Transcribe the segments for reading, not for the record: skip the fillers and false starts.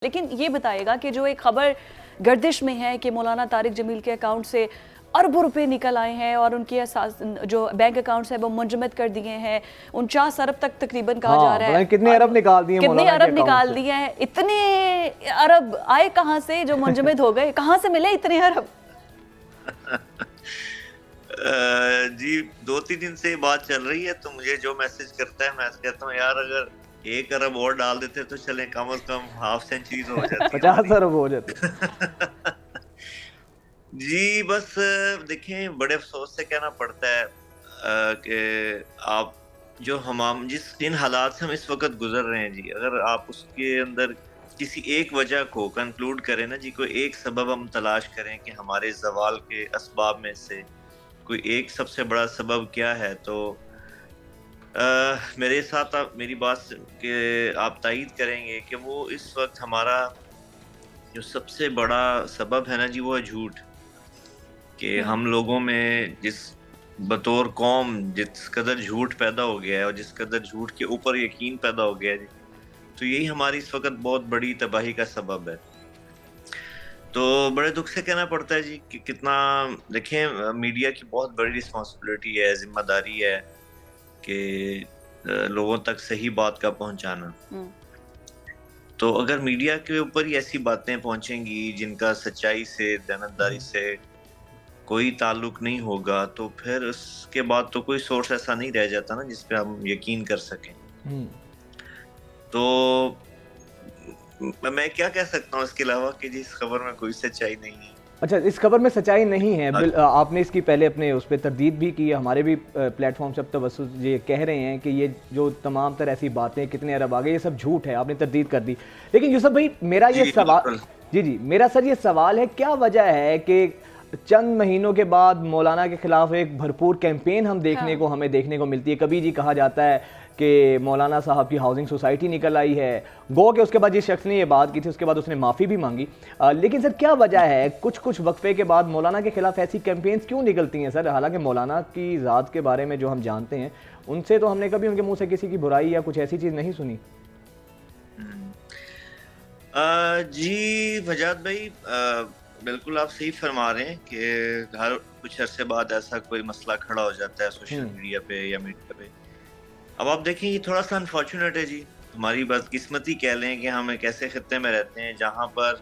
لیکن یہ بتائے گا کہ جو ایک خبر گردش میں ہے کہ مولانا طارق جمیل کے اکاؤنٹ سے اربوں روپے نکل آئے ہیں اور ان کے جو بینک اکاؤنٹس ہیں وہ منجمد کر دیے ہیں، 49 ارب تک تقریباً کہا جا رہا ہے۔ کتنے ارب نکال دیے کتنے ارب نکال دیے ہیں؟ اتنے ارب آئے کہاں سے جو منجمد ہو گئے؟ کہاں سے ملے اتنے ارب؟ جی 2-3 دن سے یہ بات چل رہی ہے تو مجھے جو میسج کرتا ہے میں کہتا ہوں یار اگر 1 ارب اور ڈال دیتے تو چلیں کم از کم ہاف سینچری ہو جاتی 50 ارب ہو جاتے۔ جی بس دیکھیں بڑے افسوس سے کہنا پڑتا ہے کہ آپ جو جن حالات سے ہم اس وقت گزر رہے ہیں جی، اگر آپ اس کے اندر کسی ایک وجہ کو کنکلوڈ کریں نا جی، کوئی ایک سبب ہم تلاش کریں کہ ہمارے زوال کے اسباب میں سے کوئی ایک سب سے بڑا سبب کیا ہے، تو میرے ساتھ میری بات کہ آپ تائید کریں گے کہ وہ اس وقت ہمارا جو سب سے بڑا سبب ہے نا جی وہ ہے جھوٹ، کہ ہم لوگوں میں جس بطور قوم جس قدر جھوٹ پیدا ہو گیا ہے اور جس قدر جھوٹ کے اوپر یقین پیدا ہو گیا ہے جی، تو یہی ہماری اس وقت بہت بڑی تباہی کا سبب ہے۔ تو بڑے دکھ سے کہنا پڑتا ہے جی کہ کتنا دیکھیں میڈیا کی بہت بڑی رسپانسبلٹی ہے، ذمہ داری ہے کہ لوگوں تک صحیح بات کا پہنچانا۔ تو اگر میڈیا کے اوپر ہی ایسی باتیں پہنچیں گی جن کا سچائی سے دیانتداری سے کوئی تعلق نہیں ہوگا تو پھر اس کے بعد تو کوئی سورس ایسا نہیں رہ جاتا نا جس پہ ہم یقین کر سکیں۔ تو میں کیا کہہ سکتا ہوں اس کے علاوہ کہ جی اس خبر میں کوئی سچائی نہیں ہے۔ اچھا، اس خبر میں سچائی نہیں ہے، آپ نے اس کی پہلے اپنے اس پہ تردید بھی کی، ہمارے بھی پلیٹ فارم سے اب توسط یہ کہہ رہے ہیں کہ یہ جو تمام تر ایسی باتیں کتنے ارب آگے یہ سب جھوٹ ہے، آپ نے تردید کر دی۔ لیکن یوسف بھائی میرا یہ سوال میرا سر یہ سوال ہے، کیا وجہ ہے کہ چند مہینوں کے بعد مولانا کے خلاف ایک بھرپور کیمپین ہمیں دیکھنے کو ملتی ہے؟ کبھی جی کہا جاتا ہے کہ مولانا صاحب کی ہاؤسنگ سوسائٹی نکل آئی ہے، گو کہ اس کے بعد جس شخص نے یہ بات کی تھی اس کے بعد اس نے معافی بھی مانگی، لیکن سر کیا وجہ ہے کچھ وقفے کے بعد مولانا کے خلاف ایسی کیمپینز کیوں نکلتی ہیں سر؟ حالانکہ مولانا کی ذات کے بارے میں جو ہم جانتے ہیں ان سے تو ہم نے کبھی ان کے منہ سے کسی کی برائی یا کچھ ایسی چیز نہیں سنی۔ جی فجاد بھائی بالکل آپ صحیح فرما رہے ہیں کہ ہر کچھ عرصے بعد ایسا کوئی مسئلہ کھڑا ہو جاتا ہے سوشل میڈیا پہ یا میڈیا پہ۔ اب آپ دیکھیں یہ تھوڑا سا انفارچونیٹ ہے جی، ہماری بدقسمتی کہہ لیں کہ ہم ایک ایسے خطے میں رہتے ہیں جہاں پر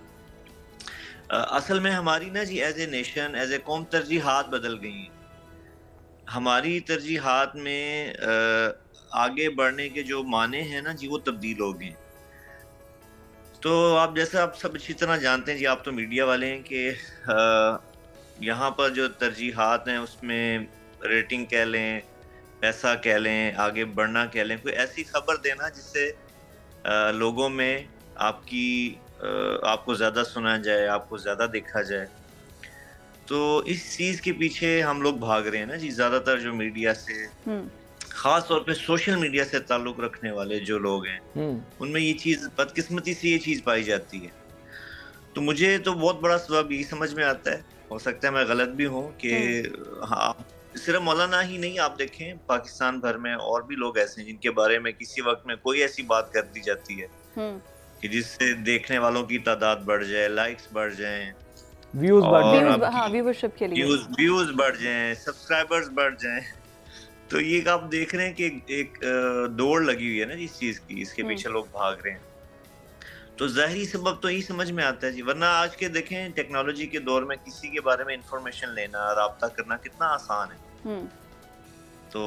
اصل میں ہماری نا جی as a nation as a قوم ترجیحات بدل گئی ہیں۔ ہماری ترجیحات میں آگے بڑھنے کے جو معنی ہیں نا جی وہ تبدیل ہو گئے۔ تو آپ جیسے آپ سب اچھی طرح جانتے ہیں جی، آپ تو میڈیا والے ہیں، کہ یہاں پر جو ترجیحات ہیں اس میں ریٹنگ کہہ لیں، پیسہ کہہ لیں، آگے بڑھنا کہہ لیں، کوئی ایسی خبر دینا جس سے لوگوں میں آپ کو زیادہ سنا جائے، آپ کو زیادہ دیکھا جائے، تو اس چیز کے پیچھے ہم لوگ بھاگ رہے ہیں نا جی۔ زیادہ تر جو میڈیا سے خاص طور پہ سوشل میڈیا سے تعلق رکھنے والے جو لوگ ہیں ان میں یہ چیز بدقسمتی سے یہ چیز پائی جاتی ہے۔ تو مجھے تو بہت بڑا سبب یہی سمجھ میں آتا ہے، ہو سکتا ہے میں غلط بھی ہوں، کہ ہاں صرف مولانا ہی نہیں، آپ دیکھیں پاکستان بھر میں اور بھی لوگ ایسے ہیں جن کے بارے میں کسی وقت میں کوئی ایسی بات کر دی جاتی ہے کہ جس سے دیکھنے والوں کی تعداد بڑھ جائے، لائکس بڑھ جائیں، ویوز بڑھ جائیں، سبسکرائبرز بڑھ جائیں، تو یہ آپ دیکھ رہے ہیں کہ ایک دوڑ لگی ہوئی ہے نا اس چیز کی، اس کے پیچھے لوگ بھاگ رہے ہیں۔ تو ظاہری سبب تو یہی سمجھ میں آتا ہے جی، ورنہ آج کے دیکھیں ٹیکنالوجی کے دور میں کسی کے بارے میں انفارمیشن لینا، رابطہ کرنا کتنا آسان ہے۔ تو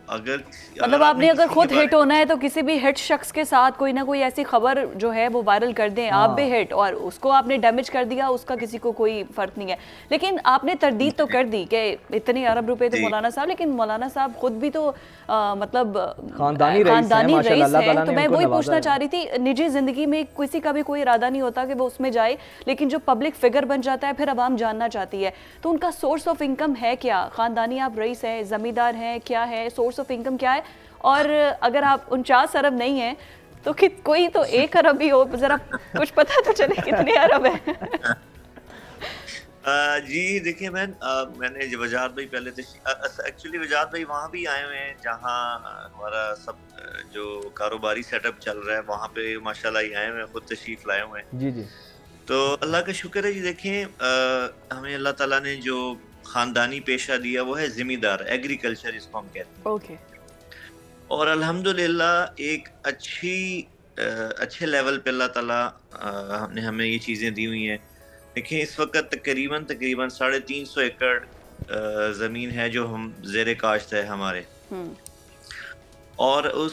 مطلب آپ نے اگر خود ہٹ ہونا ہے تو کسی بھی ہٹ شخص کے ساتھ کوئی نہ کوئی ایسی خبر جو ہے وہ وائرل کر دیں، آپ بھی ہٹ، اور اس کو آپ نے ڈیمیج کر دیا، اس کا کسی کو کوئی فرق نہیں ہے۔ لیکن آپ نے تردید تو کر دی کہ اتنے ارب روپے تو مولانا صاحب، لیکن مولانا صاحب خود بھی تو مطلب خاندانی رئیس ہیں، تو میں وہی پوچھنا چاہ رہی تھی، نجی زندگی میں کسی کا بھی کوئی ارادہ نہیں ہوتا کہ وہ اس میں جائے، لیکن جو پبلک فگر بن جاتا ہے پھر عوام جاننا چاہتی ہے، تو ان کا سورس آف انکم ہے کیا؟ خاندانی آپ رئیس ہیں، زمیندار ہیں، کیا ہے سورس آف انکم کیا ہے؟ اور اگر آپ 49 ارب نہیں ہیں تو کوئی تو 1 ارب بھی ہو، ذرا کچھ پتہ تو چلے کتنے ارب ہیں۔ جی دیکھیں میں نے وجاد بھائی پہلے ایکچولی وجاد بھائی وہاں بھی آئے ہوئے ہیں جہاں ہمارا سب جو کاروباری سیٹ اپ چل رہا ہے وہاں پہ ماشاءاللہ ہی آئے ہوئے ہیں، خود تشریف لائے ہوئے ہیں. جی جی. تو اللہ کا شکر ہے جی. دیکھیں ہمیں اللہ تعالیٰ نے جو خاندانی پیشہ دیا وہ ہے زمیندار، ایگریکلچر اس کو ہم کہتے ہیں. اوکے. اور الحمدللہ ایک اچھے لیول پہ اللہ تعالیٰ نے ہمیں یہ چیزیں دی ہوئی ہیں. دیکھیں اس وقت تقریباً 350 ایکڑ زمین ہے جو ہم زیر کاشت ہے ہمارے. اور اس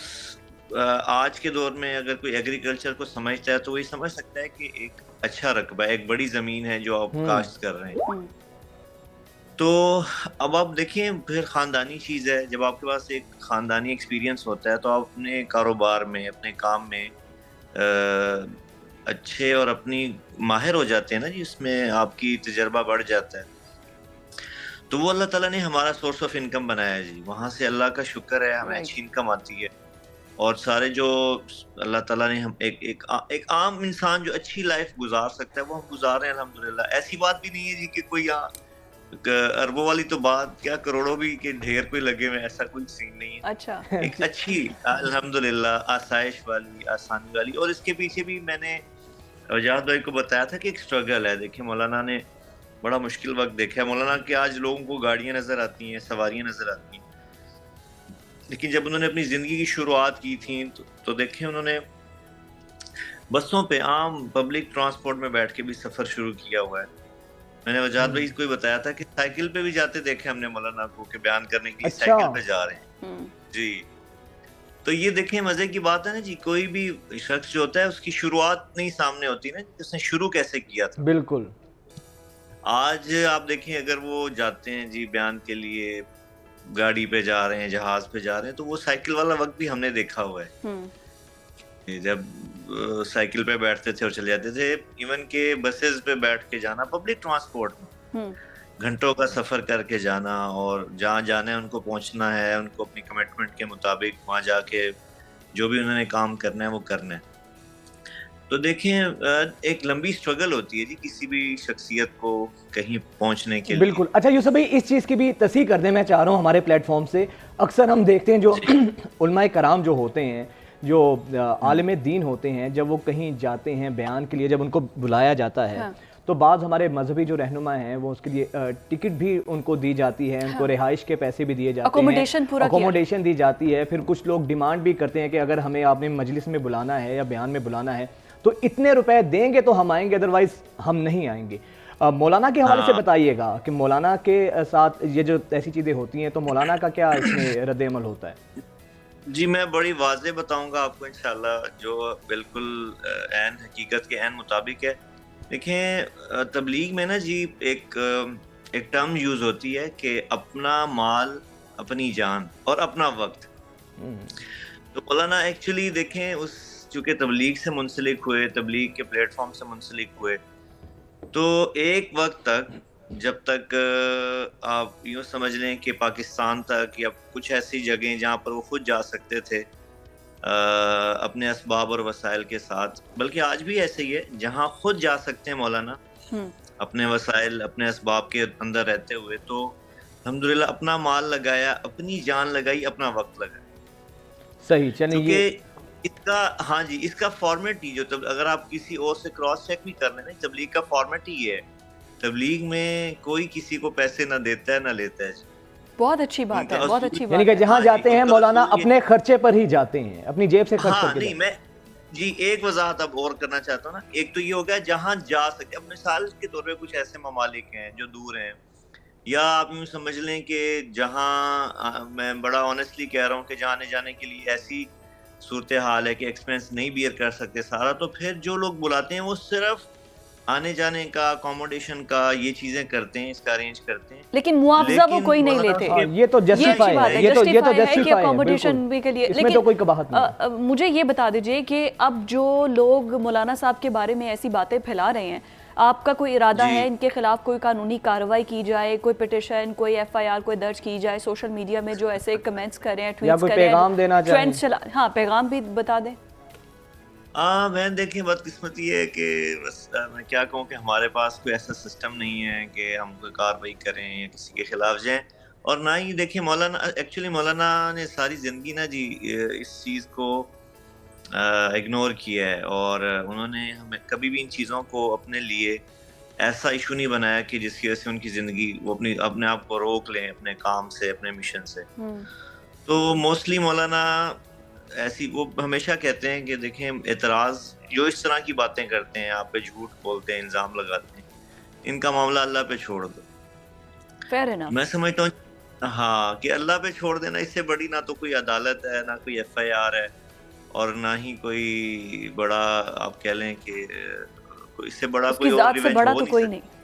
آج کے دور میں اگر کوئی ایگریکلچر کو سمجھتا ہے تو وہی سمجھ سکتا ہے کہ ایک اچھا رقبہ، ایک بڑی زمین ہے جو آپ کاشت کر رہے ہیں. تو اب آپ دیکھیں پھر خاندانی چیز ہے. جب آپ کے پاس ایک خاندانی ایکسپیرینس ہوتا ہے تو آپ اپنے کاروبار میں، اپنے کام میں اچھے اور اپنی ماہر ہو جاتے ہیں نا جی. اس میں آپ کی تجربہ بڑھ جاتا ہے. تو وہ اللہ تعالیٰ نے ہمارا سورس آف انکم بنایا جی. وہاں سے اللہ کا شکر ہے ہمیں اچھی انکم آتی ہے. اور سارے جو اللہ تعالیٰ نے ہم ایک عام انسان جو اچھی لائف گزار سکتا ہے وہ ہم گزار رہے ہیں الحمدللہ. ایسی بات بھی نہیں ہے جی کہ کوئی اربوں والی تو بات کیا، کروڑوں بھی کہ ڈھیر کوئی لگے ہوئے، ایسا کوئی سین نہیں ہے. اچھا. ایک اچھی الحمدللہ آسائش والی، آسانی والی. اور اس کے پیچھے بھی میں نے وجاد بھائی کو بتایا تھا کہ ایک سٹرگل ہے. دیکھیں مولانا نے بڑا مشکل وقت دیکھا ہے. مولانا کہ آج لوگوں کو گاڑیاں نظر آتی ہیں، سواریاں نظر آتی ہیں، لیکن جب انہوں نے اپنی زندگی کی شروعات کی تھیں تو دیکھیں انہوں نے بسوں پہ، عام پبلک ٹرانسپورٹ میں بیٹھ کے بھی سفر شروع کیا ہوا ہے. میں نے وجاد بھائی کو بتایا تھا کہ سائیکل پہ بھی جاتے دیکھے ہم نے مولانا کو کہ بیان کرنے کے لیے سائیکل پہ جا رہے ہیں جی. تو یہ دیکھیں مزے کی بات ہے نا جی. کوئی بھی شخص جو ہوتا ہے اس کی شروعات نہیں سامنے ہوتی نا، اس نے شروع کیسے کیا تھا. بالکل. آج آپ دیکھیں اگر وہ جاتے ہیں جی بیان کے لیے، گاڑی پہ جا رہے ہیں، جہاز پہ جا رہے ہیں، تو وہ سائیکل والا وقت بھی ہم نے دیکھا ہوا ہے. جب سائیکل پہ بیٹھتے تھے اور چلے جاتے تھے. ایون کہ بسز پہ بیٹھ کے جانا، پبلک ٹرانسپورٹ میں گھنٹوں کا سفر کر کے جانا، اور جہاں جانا ہے ان کو پہنچنا ہے، ان کو اپنی کمٹمنٹ کے مطابق وہاں جا کے جو بھی انہوں نے کام کرنا ہے وہ کرنا ہے. تو دیکھیں ایک لمبی سٹرگل ہوتی ہے جی کسی بھی شخصیت کو کہیں پہنچنے کے لیے. بالکل. اچھا یوسف بھائی اس چیز کی بھی تصحیح کر دیں میں چاہ رہا ہوں ہمارے پلیٹ فارم سے. اکثر ہم دیکھتے ہیں جو علماء کرام جو ہوتے ہیں، جو عالم دین ہوتے ہیں، جب وہ کہیں جاتے ہیں بیان کے لیے، جب ان کو بلایا جاتا ہے تو بعض ہمارے مذہبی جو رہنما ہیں وہ اس کے لیے ٹکٹ بھی ان کو دی جاتی ہے، ان کو رہائش کے پیسے بھی دیے جاتے ہیں، اکوموڈیشن دی جاتی ہے. پھر کچھ لوگ ڈیمانڈ بھی کرتے ہیں کہ اگر ہمیں آپ نے مجلس میں بلانا ہے یا بیان میں بلانا ہے تو اتنے روپے دیں گے تو ہم آئیں گے، ادروائز ہم نہیں آئیں گے. مولانا کے حوالے سے بتائیے گا کہ مولانا کے ساتھ یہ جو ایسی چیزیں ہوتی ہیں تو مولانا کا کیا اس میں رد عمل ہوتا ہے؟ جی میں بڑی واضح بتاؤں گا آپ کو انشاءاللہ، جو بالکل عین حقیقت کے عین مطابق ہے. دیکھیں تبلیغ میں نا جی ایک ٹرم یوز ہوتی ہے کہ اپنا مال، اپنی جان اور اپنا وقت. تو مولانا ایکچولی دیکھیں چونکہ تبلیغ سے منسلک ہوئے، تبلیغ کے پلیٹ فارم سے منسلک ہوئے، تو ایک وقت تک، جب تک آپ یوں سمجھ لیں کہ پاکستان تک یا کچھ ایسی جگہیں جہاں پر وہ خود جا سکتے تھے اپنے اسباب اور وسائل کے ساتھ، بلکہ آج بھی ایسے ہی ہے، جہاں خود جا سکتے ہیں مولانا اپنے وسائل، اپنے اسباب کے اندر رہتے ہوئے، تو الحمدللہ اپنا مال لگایا، اپنی جان لگائی، اپنا وقت لگایا. صحیح. چلیے اس کا فارمیٹ ہی جو اگر آپ کسی اور سے کراس چیک بھی کر لیں نا، تبلیغ کا فارمیٹ ہی ہے. تبلیغ میں کوئی کسی کو پیسے نہ دیتا ہے نہ لیتا ہے. بہت اچھی بات ہے، بہت اچھی بات ہے. یعنی کہ جہاں جاتے ہیں مولانا اپنے خرچے پر ہی جاتے ہیں، اپنی جیب سے خرچ کر کے. میں جی ایک وضاحت اب اور کرنا چاہتا ہوں نا. ایک تو یہ ہو گیا جہاں جا سکتے. اب مثال کے طور پہ کچھ ایسے ممالک ہیں جو دور ہیں، یا آپ یوں سمجھ لیں کہ جہاں میں بڑا آنیسٹلی کہہ رہا ہوں کہ جہاں آنے جانے کے لیے ایسی صورتحال ہے کہ ایکسپینس نہیں بیئر کر سکتے سارا، تو پھر جو لوگ بلاتے ہیں وہ صرف آنے جانے کا، اکوموڈیشن کا، یہ چیزیں کرتے ہیں، اس کا ارینج کرتے ہیں، لیکن معاوضہ وہ کوئی نہیں لیتے. یہ تو جسٹیفائی ہے، یہ تو جسٹیفائی ہے اکوموڈیشن بھی کے لیے. اس میں تو کوئی کباہت نہیں. مجھے یہ بتا دیجئے کہ اب جو لوگ مولانا صاحب کے بارے میں ایسی باتیں پھیلا رہے ہیں، آپ کا کوئی ارادہ ہے ان کے خلاف کوئی قانونی کارروائی کی جائے، کوئی پٹیشن، کوئی ایف آئی آر کوئی درج کی جائے؟ سوشل میڈیا میں جو ایسے کمنٹس کر رہے ہیں، ٹویٹس کر رہے ہیں، پیغام دینا چاہیں؟ ہاں پیغام بھی بتا دیں. میں دیکھیں بدقسمتی ہے کہ بس میں کیا کہوں کہ ہمارے پاس کوئی ایسا سسٹم نہیں ہے کہ ہم کوئی کارروائی کریں یا کسی کے خلاف جائیں. اور نہ ہی دیکھیں مولانا، ایکچولی مولانا نے ساری زندگی نا جی اس چیز کو اگنور کیا ہے، اور انہوں نے ہمیں کبھی بھی ان چیزوں کو اپنے لیے ایسا ایشو نہیں بنایا کہ جس کی وجہ سے ان کی زندگی وہ اپنے آپ کو روک لیں اپنے کام سے، اپنے مشن سے. تو موسٹلی مولانا ایسی وہ ہمیشہ کہتے ہیں کہ دیکھیں اعتراض جو اس طرح کی باتیں کرتے ہیں، آپ پہ جھوٹ بولتے ہیں، الزام لگاتے ہیں، ان کا معاملہ اللہ پہ چھوڑ دو. Fair enough. میں سمجھتا ہوں ہاں کہ اللہ پہ چھوڑ دینا، اس سے بڑی نہ تو کوئی عدالت ہے، نہ کوئی ایف آئی آر ہے، اور نہ ہی کوئی بڑا آپ کہہ لیں کہ اس سے بڑا اس کوئی کی اور ذات سے ریونج بڑا ہو تو نہیں کوئی سکتا. نہیں.